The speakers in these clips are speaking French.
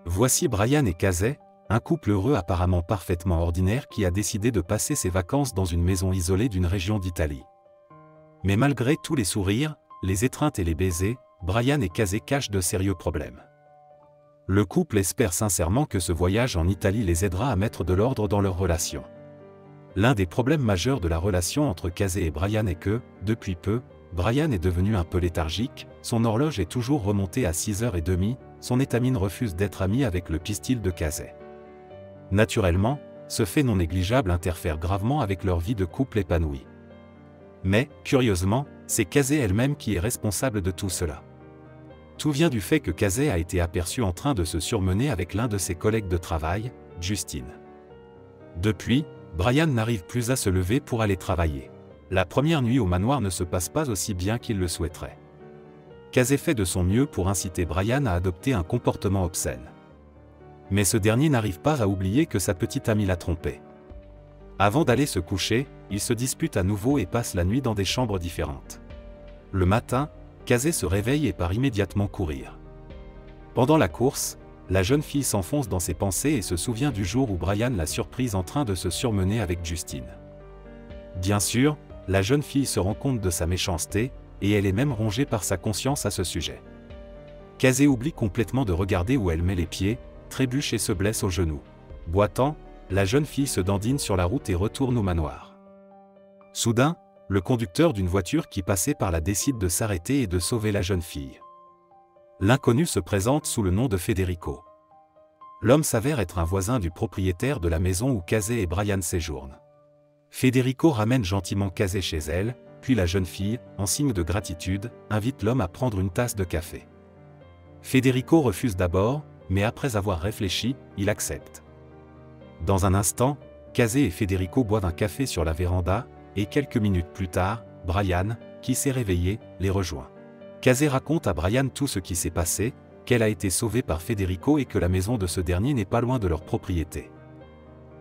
Voici Brian et Casey, un couple heureux apparemment parfaitement ordinaire qui a décidé de passer ses vacances dans une maison isolée d'une région d'Italie. Mais malgré tous les sourires, les étreintes et les baisers, Brian et Casey cachent de sérieux problèmes. Le couple espère sincèrement que ce voyage en Italie les aidera à mettre de l'ordre dans leur relation. L'un des problèmes majeurs de la relation entre Casey et Brian est que, depuis peu, Brian est devenu un peu léthargique, son horloge est toujours remontée à 6h30, son étamine refuse d'être ami avec le pistil de Casey. Naturellement, ce fait non négligeable interfère gravement avec leur vie de couple épanouie. Mais, curieusement, c'est Casey elle-même qui est responsable de tout cela. Tout vient du fait que Casey a été aperçu en train de se surmener avec l'un de ses collègues de travail, Justin. Depuis, Brian n'arrive plus à se lever pour aller travailler. La première nuit au manoir ne se passe pas aussi bien qu'il le souhaiterait. Casey fait de son mieux pour inciter Brian à adopter un comportement obscène. Mais ce dernier n'arrive pas à oublier que sa petite amie l'a trompé. Avant d'aller se coucher, ils se disputent à nouveau et passent la nuit dans des chambres différentes. Le matin, Casey se réveille et part immédiatement courir. Pendant la course, la jeune fille s'enfonce dans ses pensées et se souvient du jour où Brian l'a surprise en train de se surmener avec Justin. Bien sûr, la jeune fille se rend compte de sa méchanceté, et elle est même rongée par sa conscience à ce sujet. Casey oublie complètement de regarder où elle met les pieds, trébuche et se blesse au genou. Boitant, la jeune fille se dandine sur la route et retourne au manoir. Soudain, le conducteur d'une voiture qui passait par là décide de s'arrêter et de sauver la jeune fille. L'inconnu se présente sous le nom de Federico. L'homme s'avère être un voisin du propriétaire de la maison où Casey et Brian séjournent. Federico ramène gentiment Casey chez elle, puis la jeune fille, en signe de gratitude, invite l'homme à prendre une tasse de café. Federico refuse d'abord, mais après avoir réfléchi, il accepte. Dans un instant, Casey et Federico boivent un café sur la véranda, et quelques minutes plus tard, Brian, qui s'est réveillé, les rejoint. Casey raconte à Brian tout ce qui s'est passé, qu'elle a été sauvée par Federico et que la maison de ce dernier n'est pas loin de leur propriété.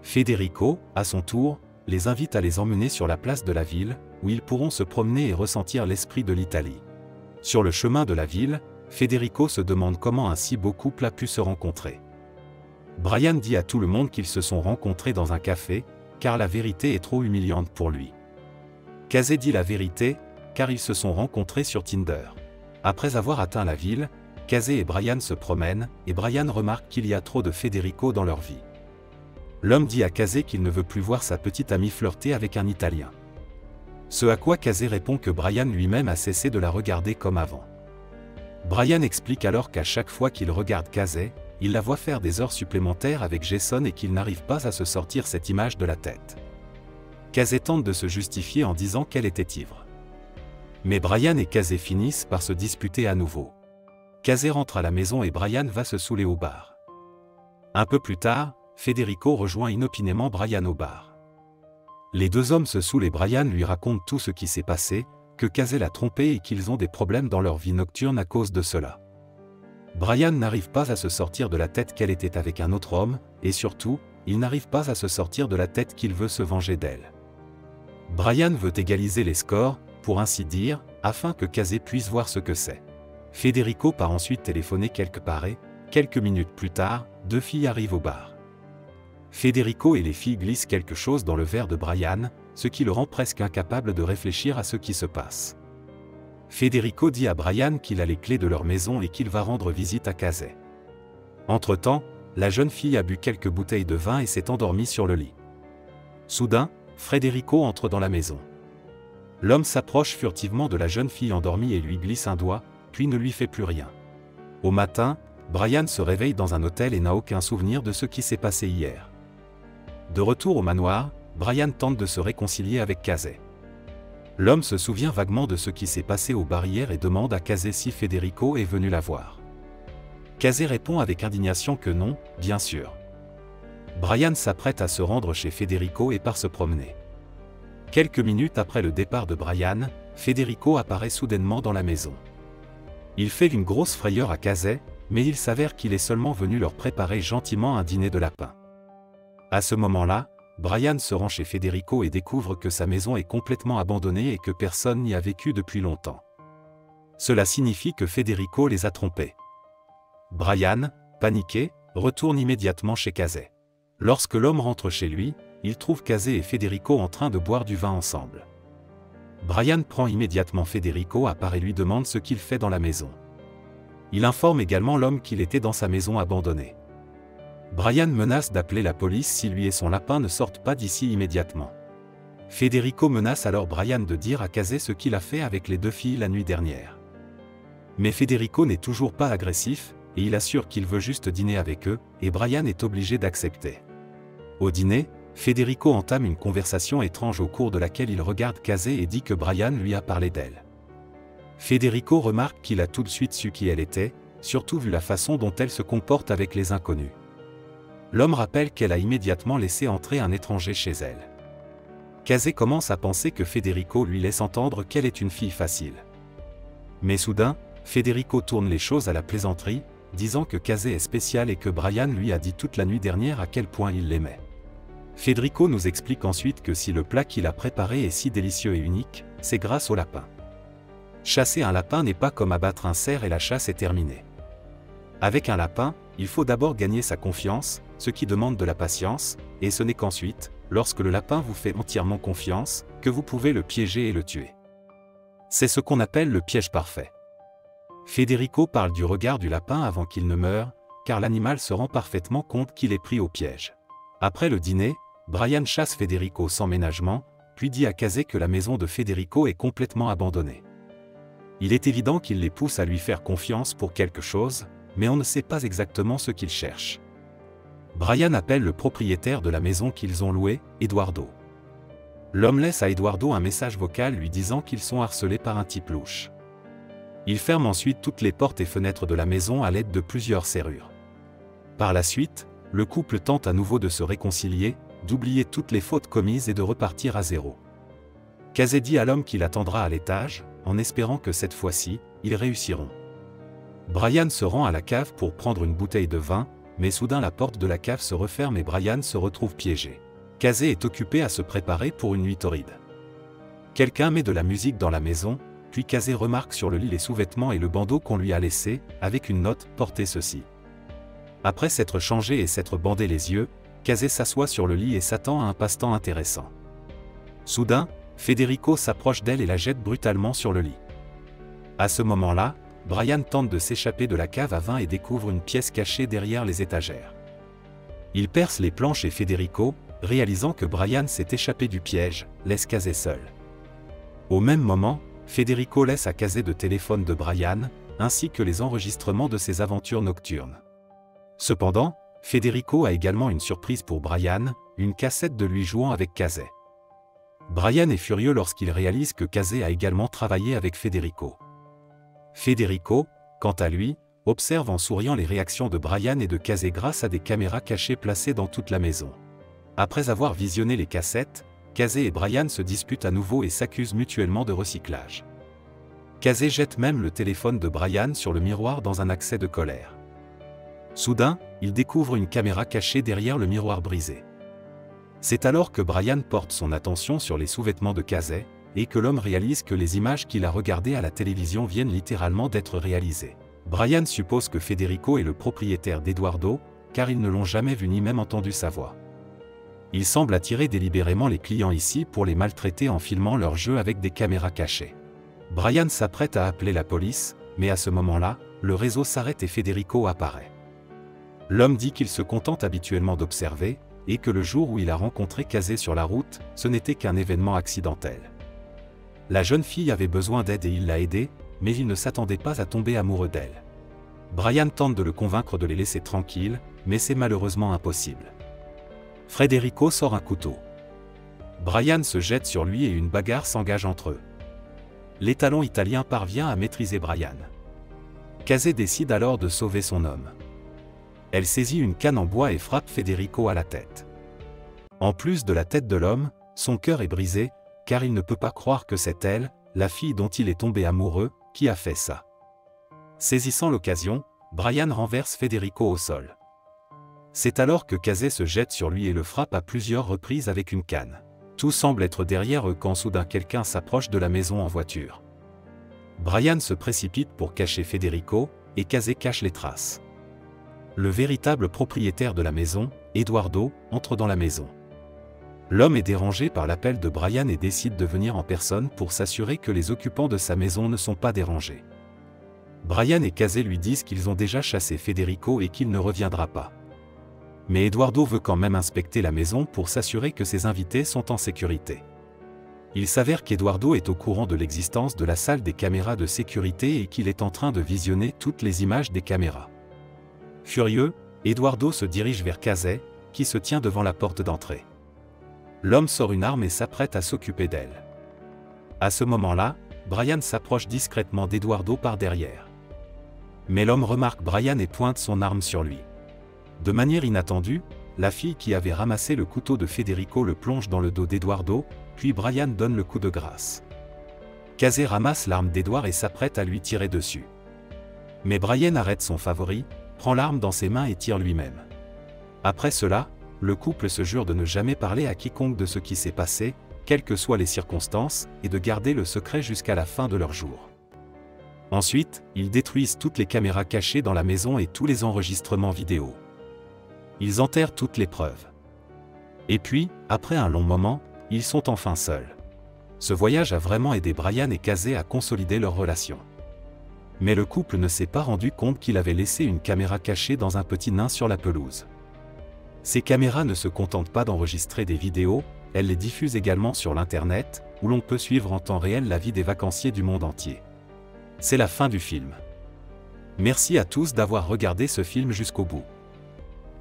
Federico, à son tour, les invite à les emmener sur la place de la ville, où ils pourront se promener et ressentir l'esprit de l'Italie. Sur le chemin de la ville, Federico se demande comment un si beau couple a pu se rencontrer. Brian dit à tout le monde qu'ils se sont rencontrés dans un café, car la vérité est trop humiliante pour lui. Casey dit la vérité, car ils se sont rencontrés sur Tinder. Après avoir atteint la ville, Casey et Brian se promènent, et Brian remarque qu'il y a trop de Federico dans leur vie. L'homme dit à Casey qu'il ne veut plus voir sa petite amie flirter avec un Italien. Ce à quoi Casey répond que Brian lui-même a cessé de la regarder comme avant. Brian explique alors qu'à chaque fois qu'il regarde Casey, il la voit faire des heures supplémentaires avec Jason et qu'il n'arrive pas à se sortir cette image de la tête. Casey tente de se justifier en disant qu'elle était ivre. Mais Brian et Casey finissent par se disputer à nouveau. Casey rentre à la maison et Brian va se saouler au bar. Un peu plus tard, Federico rejoint inopinément Brian au bar. Les deux hommes se saoulent et Brian lui raconte tout ce qui s'est passé, que Casey l'a trompé et qu'ils ont des problèmes dans leur vie nocturne à cause de cela. Brian n'arrive pas à se sortir de la tête qu'elle était avec un autre homme, et surtout, il n'arrive pas à se sortir de la tête qu'il veut se venger d'elle. Brian veut égaliser les scores, pour ainsi dire, afin que Casey puisse voir ce que c'est. Federico part ensuite téléphoner quelque part et, quelques minutes plus tard, deux filles arrivent au bar. Federico et les filles glissent quelque chose dans le verre de Brian, ce qui le rend presque incapable de réfléchir à ce qui se passe. Federico dit à Brian qu'il a les clés de leur maison et qu'il va rendre visite à Casey. Entre-temps, la jeune fille a bu quelques bouteilles de vin et s'est endormie sur le lit. Soudain, Federico entre dans la maison. L'homme s'approche furtivement de la jeune fille endormie et lui glisse un doigt, puis ne lui fait plus rien. Au matin, Brian se réveille dans un hôtel et n'a aucun souvenir de ce qui s'est passé hier. De retour au manoir, Brian tente de se réconcilier avec Casey. L'homme se souvient vaguement de ce qui s'est passé au bar hier et demande à Casey si Federico est venu la voir. Casey répond avec indignation que non, bien sûr. Brian s'apprête à se rendre chez Federico et part se promener. Quelques minutes après le départ de Brian, Federico apparaît soudainement dans la maison. Il fait une grosse frayeur à Casey, mais il s'avère qu'il est seulement venu leur préparer gentiment un dîner de lapin. À ce moment-là, Brian se rend chez Federico et découvre que sa maison est complètement abandonnée et que personne n'y a vécu depuis longtemps. Cela signifie que Federico les a trompés. Brian, paniqué, retourne immédiatement chez Casey. Lorsque l'homme rentre chez lui, il trouve Casey et Federico en train de boire du vin ensemble. Brian prend immédiatement Federico à part et lui demande ce qu'il fait dans la maison. Il informe également l'homme qu'il était dans sa maison abandonnée. Brian menace d'appeler la police si lui et son lapin ne sortent pas d'ici immédiatement. Federico menace alors Brian de dire à Casey ce qu'il a fait avec les 2 filles la nuit dernière. Mais Federico n'est toujours pas agressif, et il assure qu'il veut juste dîner avec eux, et Brian est obligé d'accepter. Au dîner, Federico entame une conversation étrange au cours de laquelle il regarde Casey et dit que Brian lui a parlé d'elle. Federico remarque qu'il a tout de suite su qui elle était, surtout vu la façon dont elle se comporte avec les inconnus. L'homme rappelle qu'elle a immédiatement laissé entrer un étranger chez elle. Casey commence à penser que Federico lui laisse entendre qu'elle est une fille facile. Mais soudain, Federico tourne les choses à la plaisanterie, disant que Casey est spécial et que Brian lui a dit toute la nuit dernière à quel point il l'aimait. Federico nous explique ensuite que si le plat qu'il a préparé est si délicieux et unique, c'est grâce au lapin. Chasser un lapin n'est pas comme abattre un cerf et la chasse est terminée. Avec un lapin, il faut d'abord gagner sa confiance, ce qui demande de la patience, et ce n'est qu'ensuite, lorsque le lapin vous fait entièrement confiance, que vous pouvez le piéger et le tuer. C'est ce qu'on appelle le piège parfait. Federico parle du regard du lapin avant qu'il ne meure, car l'animal se rend parfaitement compte qu'il est pris au piège. Après le dîner, Brian chasse Federico sans ménagement, puis dit à Casey que la maison de Federico est complètement abandonnée. Il est évident qu'il les pousse à lui faire confiance pour quelque chose, mais on ne sait pas exactement ce qu'il cherche. Brian appelle le propriétaire de la maison qu'ils ont louée, Eduardo. L'homme laisse à Eduardo un message vocal lui disant qu'ils sont harcelés par un type louche. Il ferme ensuite toutes les portes et fenêtres de la maison à l'aide de plusieurs serrures. Par la suite, le couple tente à nouveau de se réconcilier, d'oublier toutes les fautes commises et de repartir à zéro. Casey dit à l'homme qu'il attendra à l'étage, en espérant que cette fois-ci, ils réussiront. Brian se rend à la cave pour prendre une bouteille de vin, mais soudain la porte de la cave se referme et Brian se retrouve piégé. Casey est occupé à se préparer pour une nuit torride. Quelqu'un met de la musique dans la maison, puis Casey remarque sur le lit les sous-vêtements et le bandeau qu'on lui a laissé, avec une note « Portez ceci ». Après s'être changé et s'être bandé les yeux, Casey s'assoit sur le lit et s'attend à un passe-temps intéressant. Soudain, Federico s'approche d'elle et la jette brutalement sur le lit. À ce moment-là, Brian tente de s'échapper de la cave à vin et découvre une pièce cachée derrière les étagères. Il perce les planches et Federico, réalisant que Brian s'est échappé du piège, laisse Casey seul. Au même moment, Federico laisse à Casey de téléphone de Brian, ainsi que les enregistrements de ses aventures nocturnes. Cependant, Federico a également une surprise pour Brian, une cassette de lui jouant avec Casey. Brian est furieux lorsqu'il réalise que Casey a également travaillé avec Federico. Federico, quant à lui, observe en souriant les réactions de Brian et de Casey grâce à des caméras cachées placées dans toute la maison. Après avoir visionné les cassettes, Casey et Brian se disputent à nouveau et s'accusent mutuellement de recyclage. Casey jette même le téléphone de Brian sur le miroir dans un accès de colère. Soudain, il découvre une caméra cachée derrière le miroir brisé. C'est alors que Brian porte son attention sur les sous-vêtements de Casey, et que l'homme réalise que les images qu'il a regardées à la télévision viennent littéralement d'être réalisées. Brian suppose que Federico est le propriétaire d'Eduardo, car ils ne l'ont jamais vu ni même entendu sa voix. Il semble attirer délibérément les clients ici pour les maltraiter en filmant leur jeu avec des caméras cachées. Brian s'apprête à appeler la police, mais à ce moment-là, le réseau s'arrête et Federico apparaît. L'homme dit qu'il se contente habituellement d'observer, et que le jour où il a rencontré Casey sur la route, ce n'était qu'un événement accidentel. La jeune fille avait besoin d'aide et il l'a aidée, mais il ne s'attendait pas à tomber amoureux d'elle. Brian tente de le convaincre de les laisser tranquilles, mais c'est malheureusement impossible. Federico sort un couteau. Brian se jette sur lui et une bagarre s'engage entre eux. L'étalon italien parvient à maîtriser Brian. Casey décide alors de sauver son homme. Elle saisit une canne en bois et frappe Federico à la tête. En plus de la tête de l'homme, son cœur est brisé, car il ne peut pas croire que c'est elle, la fille dont il est tombé amoureux, qui a fait ça. Saisissant l'occasion, Brian renverse Federico au sol. C'est alors que Casey se jette sur lui et le frappe à plusieurs reprises avec une canne. Tout semble être derrière eux quand soudain quelqu'un s'approche de la maison en voiture. Brian se précipite pour cacher Federico, et Casey cache les traces. Le véritable propriétaire de la maison, Eduardo, entre dans la maison. L'homme est dérangé par l'appel de Brian et décide de venir en personne pour s'assurer que les occupants de sa maison ne sont pas dérangés. Brian et Casey lui disent qu'ils ont déjà chassé Federico et qu'il ne reviendra pas. Mais Eduardo veut quand même inspecter la maison pour s'assurer que ses invités sont en sécurité. Il s'avère qu'Eduardo est au courant de l'existence de la salle des caméras de sécurité et qu'il est en train de visionner toutes les images des caméras. Furieux, Eduardo se dirige vers Casey, qui se tient devant la porte d'entrée. L'homme sort une arme et s'apprête à s'occuper d'elle. À ce moment-là, Brian s'approche discrètement d'Eduardo par derrière. Mais l'homme remarque Brian et pointe son arme sur lui. De manière inattendue, la fille qui avait ramassé le couteau de Federico le plonge dans le dos d'Eduardo, puis Brian donne le coup de grâce. Casey ramasse l'arme d'Edouard et s'apprête à lui tirer dessus. Mais Brian arrête son favori, prend l'arme dans ses mains et tire lui-même. Après cela, le couple se jure de ne jamais parler à quiconque de ce qui s'est passé, quelles que soient les circonstances, et de garder le secret jusqu'à la fin de leur jour. Ensuite, ils détruisent toutes les caméras cachées dans la maison et tous les enregistrements vidéo. Ils enterrent toutes les preuves. Et puis, après un long moment, ils sont enfin seuls. Ce voyage a vraiment aidé Brian et Casey à consolider leur relation. Mais le couple ne s'est pas rendu compte qu'il avait laissé une caméra cachée dans un petit nain sur la pelouse. Ces caméras ne se contentent pas d'enregistrer des vidéos, elles les diffusent également sur l'Internet, où l'on peut suivre en temps réel la vie des vacanciers du monde entier. C'est la fin du film. Merci à tous d'avoir regardé ce film jusqu'au bout.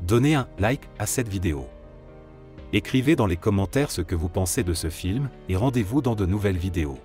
Donnez un like à cette vidéo. Écrivez dans les commentaires ce que vous pensez de ce film, et rendez-vous dans de nouvelles vidéos.